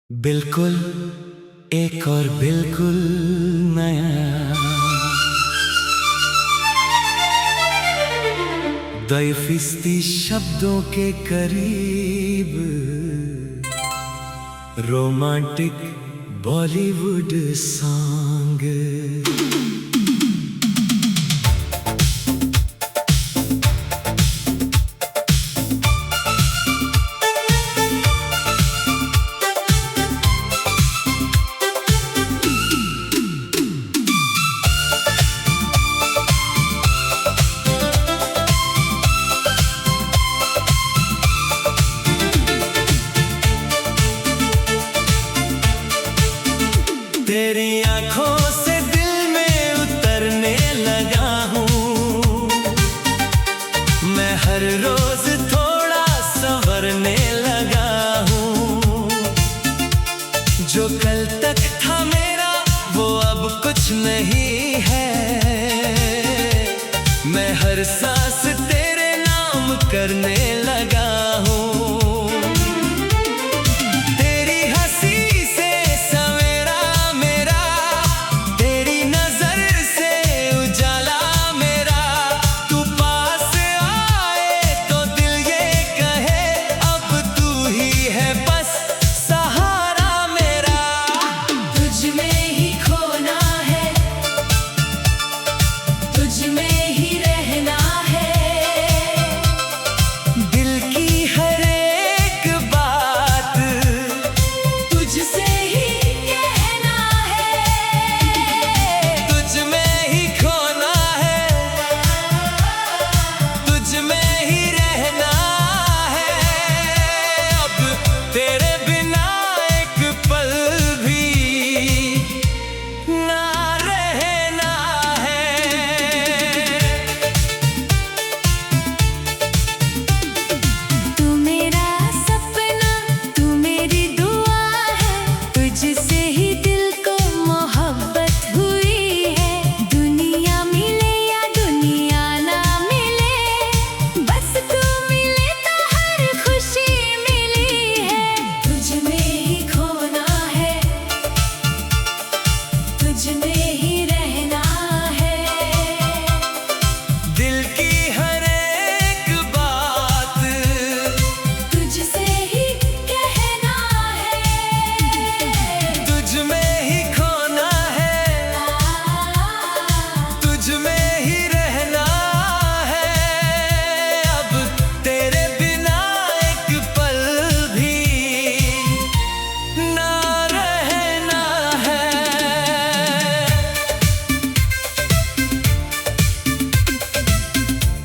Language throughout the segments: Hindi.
बिल्कुल एक और बिल्कुल नया दैफिस्ती शब्दों के करीब रोमांटिक बॉलीवुड सॉन्ग। तेरी आंखों से दिल में उतरने लगा हूँ मैं, हर रोज थोड़ा संवरने लगा हूँ। जो कल तक था मेरा वो अब कुछ नहीं है, मैं हर सांस तेरे नाम करने लगा हूँ।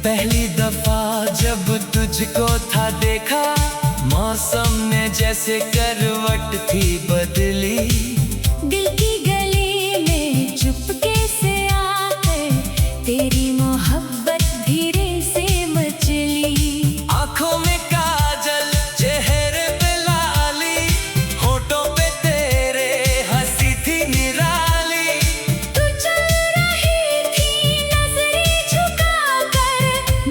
पहली दफा जब तुझको था देखा, मौसम ने जैसे करवट थी बदली। दिल की गली में चुपके से आके तेरी मोहब्बत धीरे से मचली। आंखों में काजल, चेहरे पे लाली, होठों पे तेरे हंसी थी निराली। तू चल रही थी नजरें झुकाकर,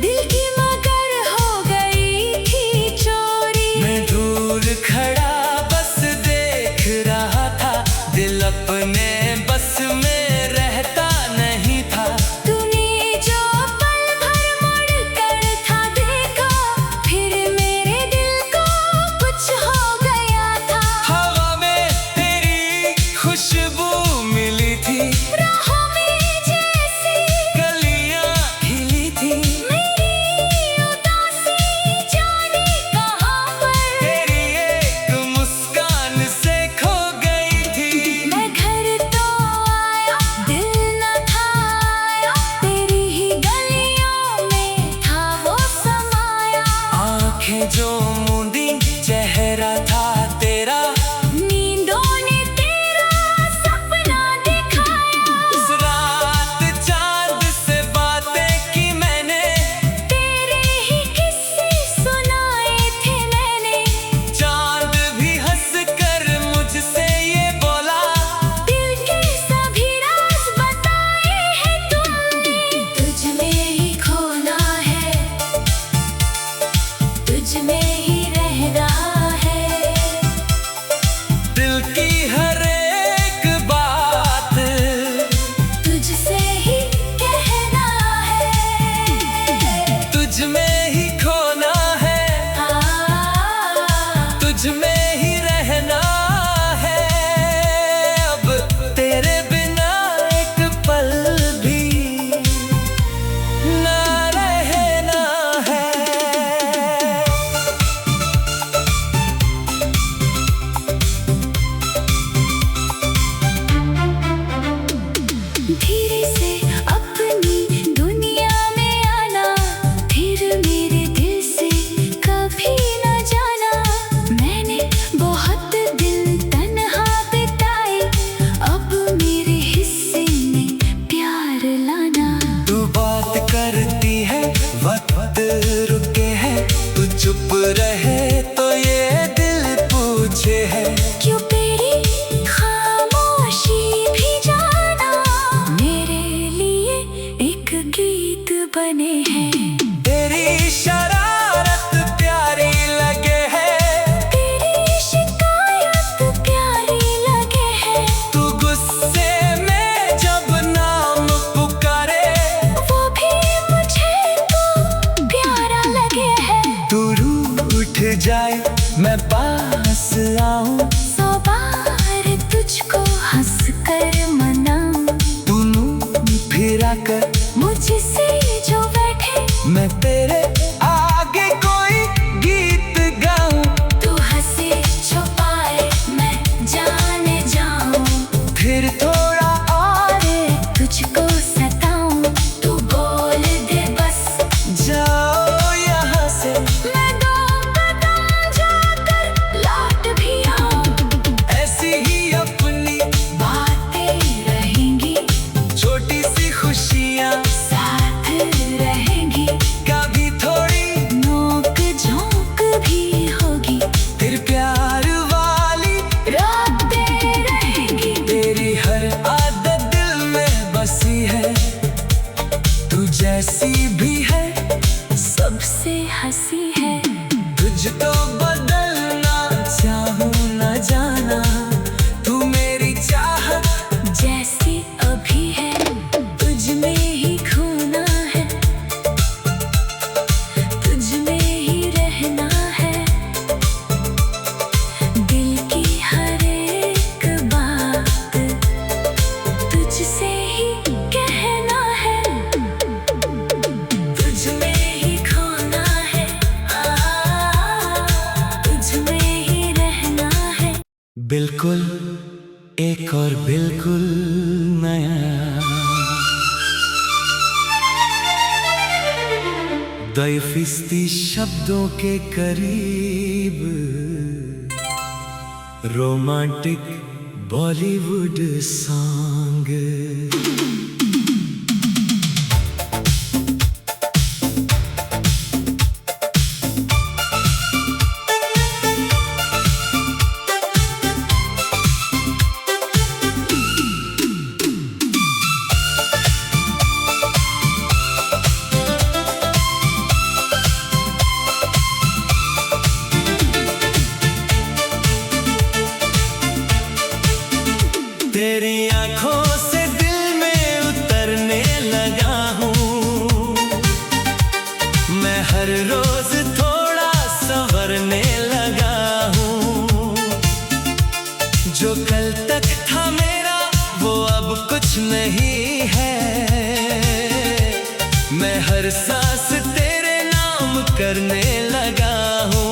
दिल की मगर हो गई थी चोरी। मैं दूर खड़ा बस देख रहा बिल्कुल एक और बिल्कुल नया 2% शब्दों के करीब रोमांटिक बॉलीवुड सॉन्ग। तेरी आंखों से दिल में उतरने लगा हूँ मैं, हर रोज थोड़ा संवरने लगा हूँ। जो कल तक था मेरा वो अब कुछ नहीं है, मैं हर सांस तेरे नाम करने लगा हूँ।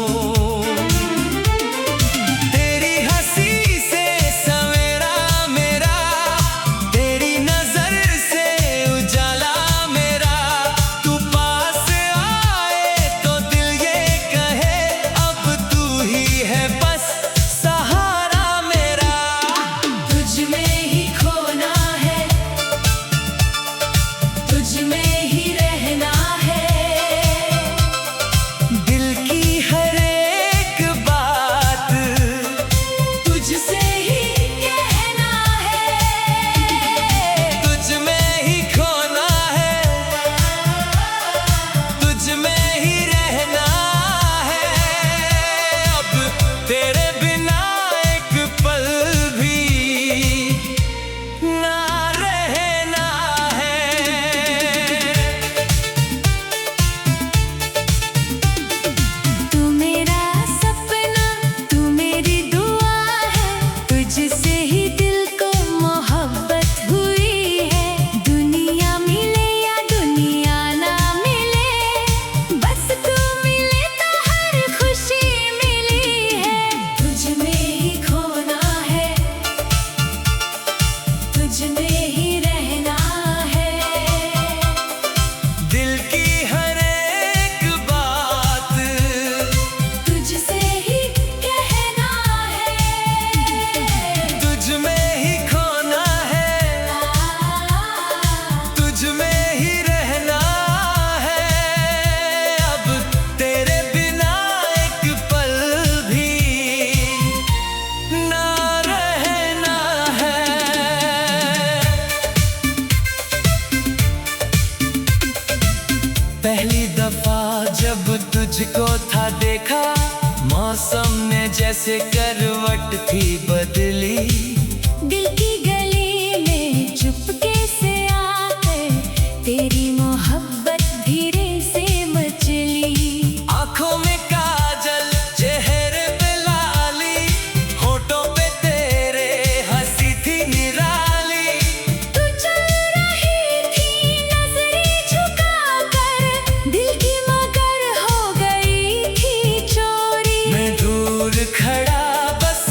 पहली दफा जब तुझको था देखा, मौसम ने जैसे करवट थी बदली। दिल की गली में चुपके से आकर तेरी मोहब्बत धीरे से मचली। आंखों में काजल, चेहरे पे लाली, होठों पे तेरे हंसी थी निराली। तू चल रही थी नजरें झुकाकर, दिल की मगर हो गई थी चोरी। मैं दूर खड़ा बस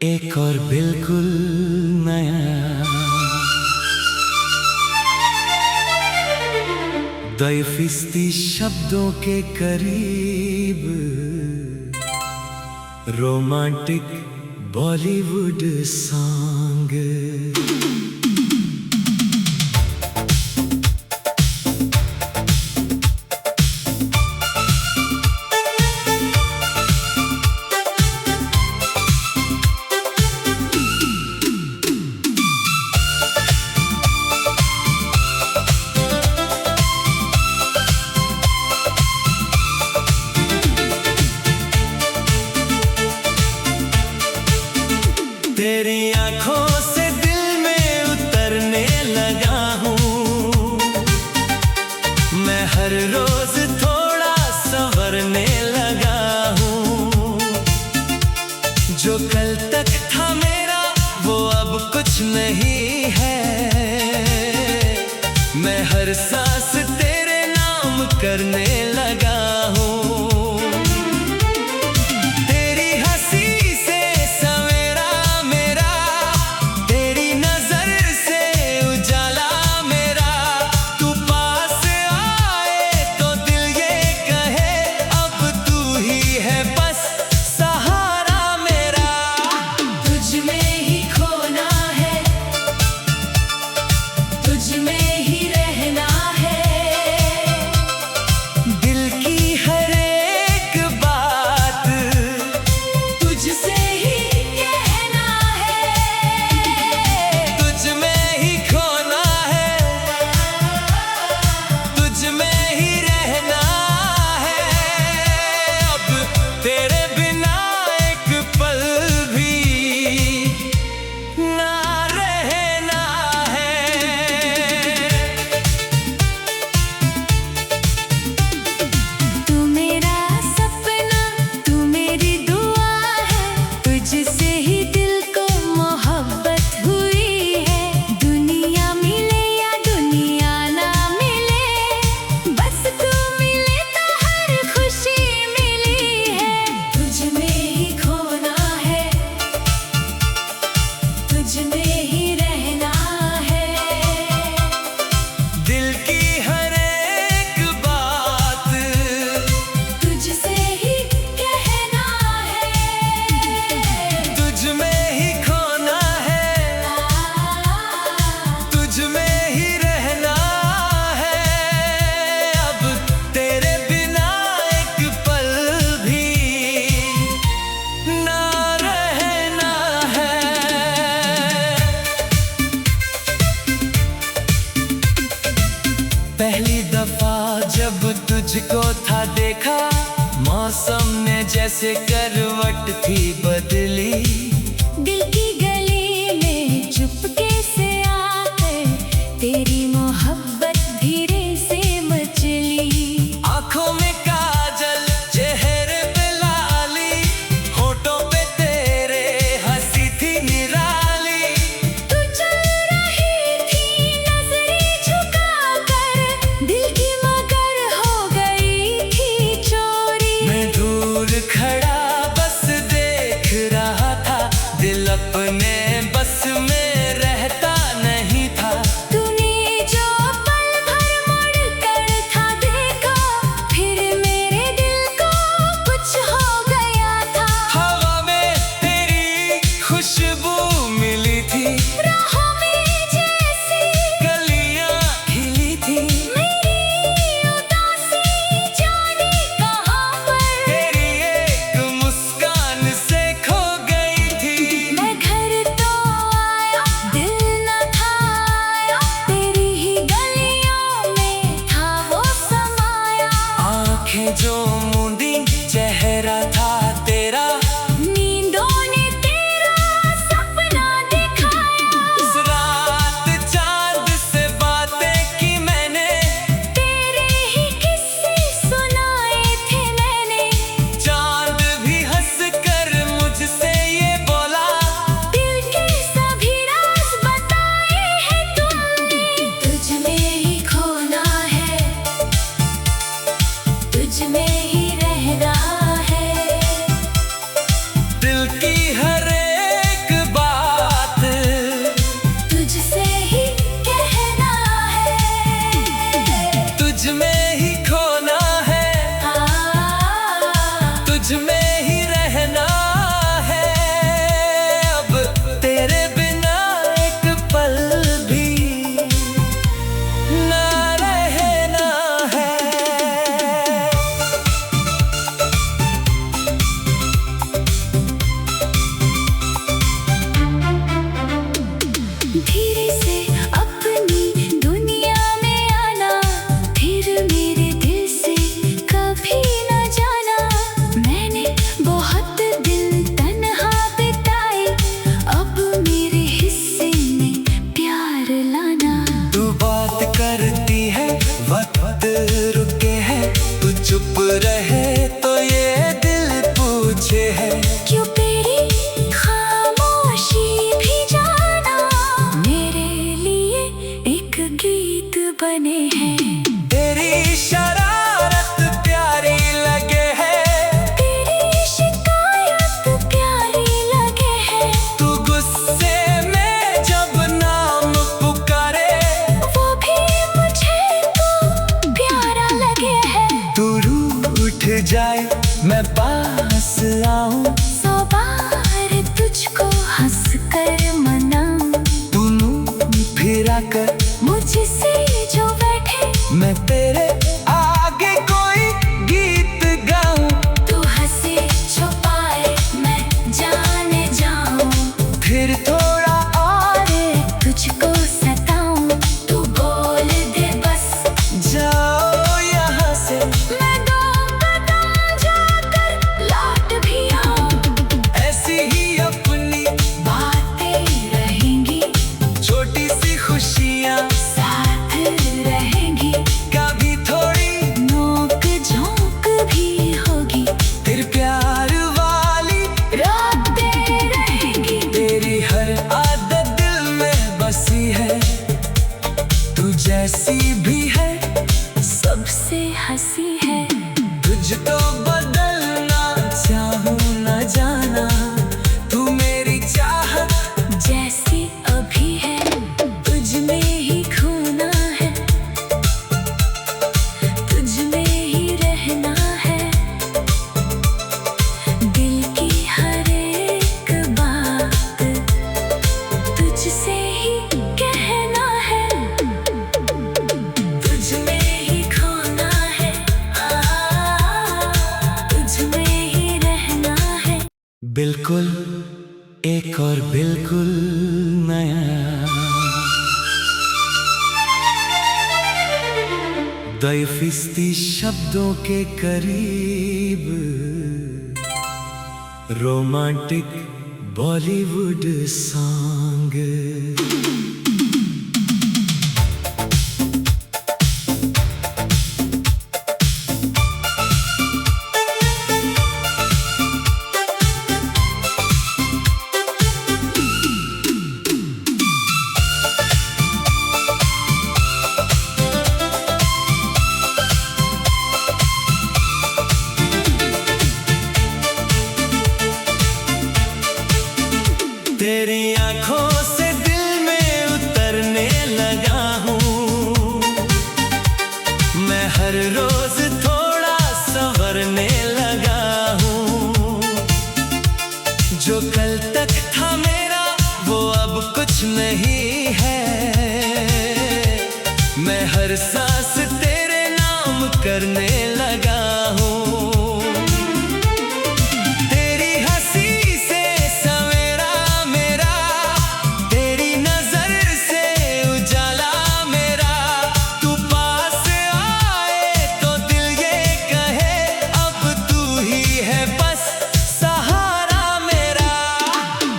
एक और बिल्कुल नया। दैफिस्ती शब्दों के करीब रोमांटिक बॉलीवुड सॉन्ग। तेरी आंखों से दिल में उतरने लगा हूँ मैं, हर रोज थोड़ा संवरने लगा हूँ। जो कल तक था मेरा वो अब कुछ नहीं है, मैं हर सांस तेरे नाम करने लगा हूँ। पहली दफा जब तुझको था देखा, मौसम ने जैसे करवट थी बदली। दिल की गली में चुपके से आकर तेरी मोहब्बत धीरे से मचली। आंखों में काजल, चेहरे पे लाली, होठों पे तेरे हंसी थी निराली। तू चल रही थी नजरें झुकाकर, दिल की मगर हो गई थी चोरी। मैं दूर खड़ा फिर थोड़ा और तुझको सताऊं, तू बोल दे बस। जाओ यहाँ से, मैं 2 कदम जाकर लौट भी आऊं। ऐसी ही अपनी बातें रहेंगी, छोटी सी खुशियाँ साथ रहेंगी। कभी थोड़ी नोक झोंक भी होगी, फिर प्यार वाली रातें रहेंगी। तेरी हर आदत दिल में बसी है, तू जैसी भी है सबसे हंसी है। तुझ तो बदलना चाहूँ न जाना, तू मेरी चाहत जैसी अभी है, तुझ में ही खोना है, तुझ में ही रहना है। दिल की हर एक बात तुझसे ही कहना है, तुझ में ही खोना है, तुझ में ही रहना है। बिल्कुल एक और बिल्कुल नया दैफिस्ती शब्दों के करीब रोमांटिक बॉलीवुड सॉन्ग। तेरी आंखों से दिल में उतरने लगा हूँ, मैं हर रोज थोड़ा संवरने लगा हूँ। जो कल तक था मेरा वो अब कुछ नहीं है, मैं हर सांस तेरे नाम करने लगा हूँ।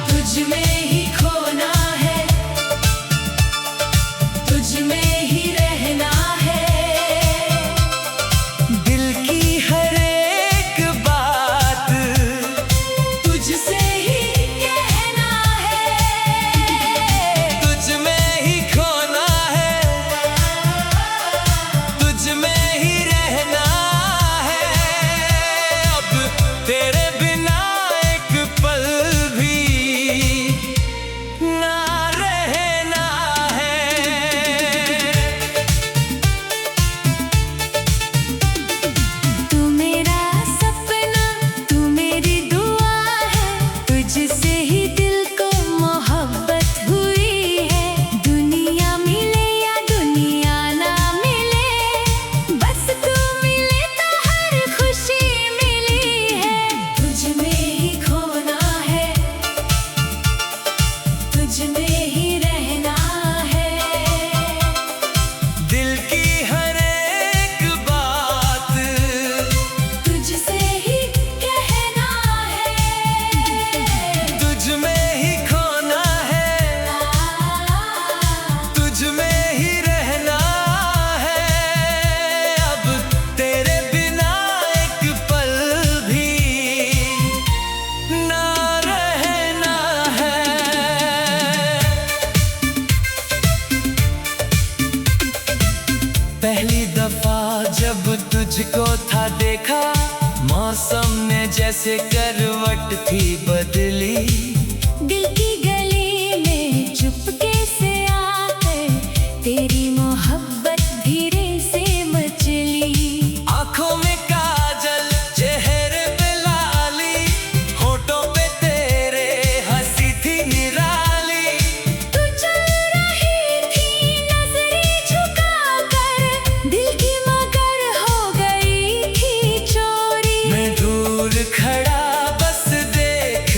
तुझ में ही खोना है, तुझ में ही रहना है। दिल की हर एक बात तुझसे ही कहना है, तुझ में ही खोना है, तुझ में ही रहना है। अब तेरे बिना एक पल भी ना रहना है। तू मेरा सपना, तू मेरी दुआ है, तुझसे ही दिल को मोहब्बत हुई है। दुनिया मिले या दुनिया ना मिले, बस तू मिले तो हर खुशी मिली है। तुझ में ही खोना है, तुझ में ही रहना है। दिल की हर एक बात तुझसे ही कहना है, तुझ में ही खोना है, तुझ में ही रहना है। अब तेरे बिना एक पल भी ना रहना है। पहली दफा जब तुझको था देखा, मौसम ने जैसे करवट थी बदली। दिल की गली में चुपके से आकर तेरी मोहब्बत धीरे से मचली। आंखों में काजल, चेहरे पे लाली, होठों पे तेरे हंसी थी निराली। तू चल रही थी नजरें झुकाकर, दिल की मगर हो गई थी चोरी। मैं दूर खड़ा बस देख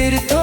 फिर तो